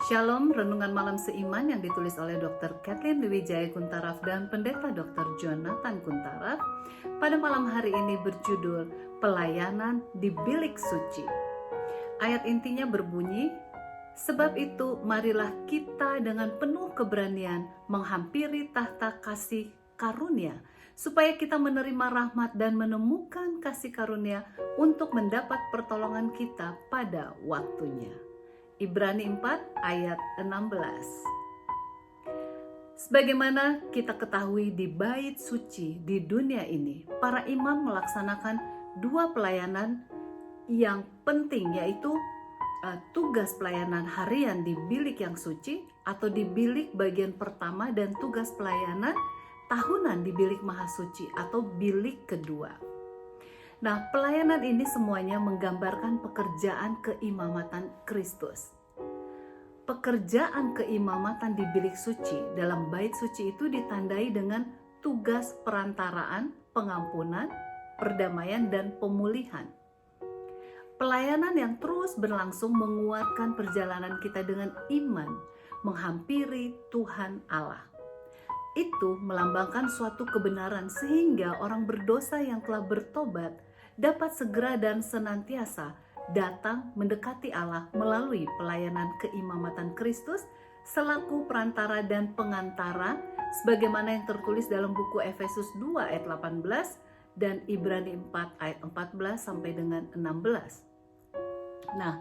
Shalom, renungan malam seiman yang ditulis oleh Dr. Kathleen Wijaya Kuntaraf dan Pendeta Dr. Jonathan Kuntaraf pada malam hari ini berjudul Pelayanan di Bilik Suci. Ayat intinya berbunyi, sebab itu marilah kita dengan penuh keberanian menghampiri tahta kasih karunia, supaya kita menerima rahmat dan menemukan kasih karunia untuk mendapat pertolongan kita pada waktunya. Ibrani 4 ayat 16. Sebagaimana kita ketahui di bait suci di dunia ini, para imam melaksanakan dua pelayanan yang penting, yaitu tugas pelayanan harian di bilik yang suci atau di bilik bagian pertama, dan tugas pelayanan tahunan di bilik maha suci atau bilik kedua. Nah, pelayanan ini semuanya menggambarkan pekerjaan keimamatan Kristus. Pekerjaan keimamatan di bilik suci dalam bait suci itu ditandai dengan tugas perantaraan, pengampunan, perdamaian, dan pemulihan. Pelayanan yang terus berlangsung menguatkan perjalanan kita dengan iman, menghampiri Tuhan Allah. Itu melambangkan suatu kebenaran sehingga orang berdosa yang telah bertobat dapat segera dan senantiasa datang mendekati Allah melalui pelayanan keimamatan Kristus selaku perantara dan pengantara, sebagaimana yang tertulis dalam buku Efesus 2 ayat 18 dan Ibrani 4 ayat 14 sampai dengan 16. Nah,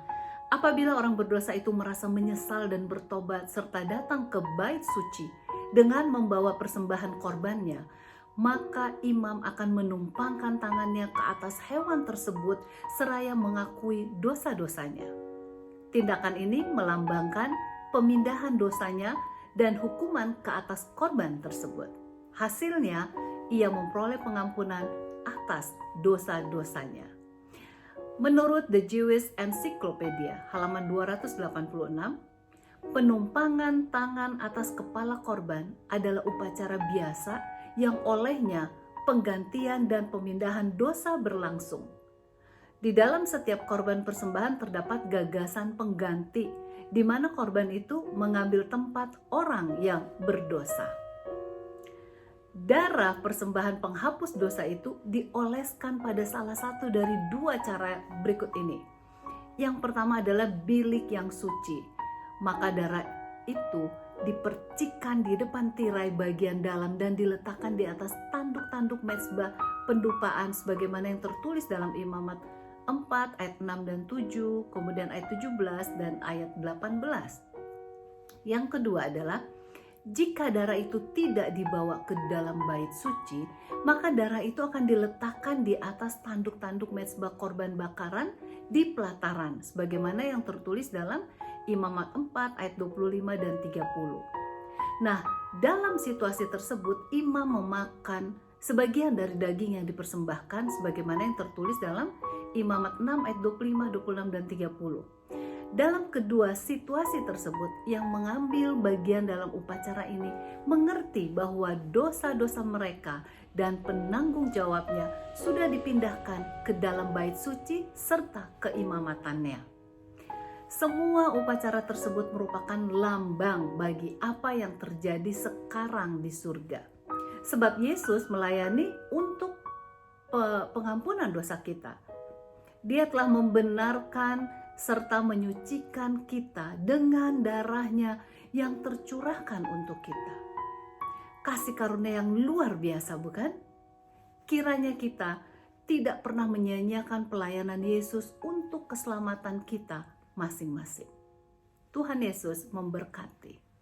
apabila orang berdosa itu merasa menyesal dan bertobat serta datang ke bait suci dengan membawa persembahan korbannya, maka imam akan menumpangkan tangannya ke atas hewan tersebut seraya mengakui dosa-dosanya. Tindakan ini melambangkan pemindahan dosanya dan hukuman ke atas korban tersebut. Hasilnya, ia memperoleh pengampunan atas dosa-dosanya. Menurut The Jewish Encyclopedia, halaman 286, penumpangan tangan atas kepala korban adalah upacara biasa yang olehnya penggantian dan pemindahan dosa berlangsung. Di dalam setiap korban persembahan terdapat gagasan pengganti, di mana korban itu mengambil tempat orang yang berdosa. Darah persembahan penghapus dosa itu dioleskan pada salah satu dari dua cara berikut ini. Yang pertama adalah bilik yang suci, maka darah itu dipercikkan di depan tirai bagian dalam dan diletakkan di atas tanduk-tanduk mezbah pendupaan sebagaimana yang tertulis dalam Imamat 4 ayat 6 dan 7, kemudian ayat 17 dan ayat 18. Yang kedua adalah jika darah itu tidak dibawa ke dalam bait suci, maka darah itu akan diletakkan di atas tanduk-tanduk mezbah korban bakaran di pelataran sebagaimana yang tertulis dalam Imamat 4 ayat 25 dan 30. Nah, dalam situasi tersebut imam memakan sebagian dari daging yang dipersembahkan sebagaimana yang tertulis dalam Imamat 6 ayat 25, 26 dan 30. Dalam kedua situasi tersebut, yang mengambil bagian dalam upacara ini mengerti bahwa dosa-dosa mereka dan penanggung jawabnya sudah dipindahkan ke dalam bait suci serta keimamatannya. Semua upacara tersebut merupakan lambang bagi apa yang terjadi sekarang di surga. Sebab Yesus melayani untuk pengampunan dosa kita. Dia telah membenarkan serta menyucikan kita dengan darahnya yang tercurahkan untuk kita. Kasih karunia yang luar biasa, bukan? Kiranya kita tidak pernah menyia-nyiakan pelayanan Yesus untuk keselamatan kita masing-masing. Tuhan Yesus memberkati.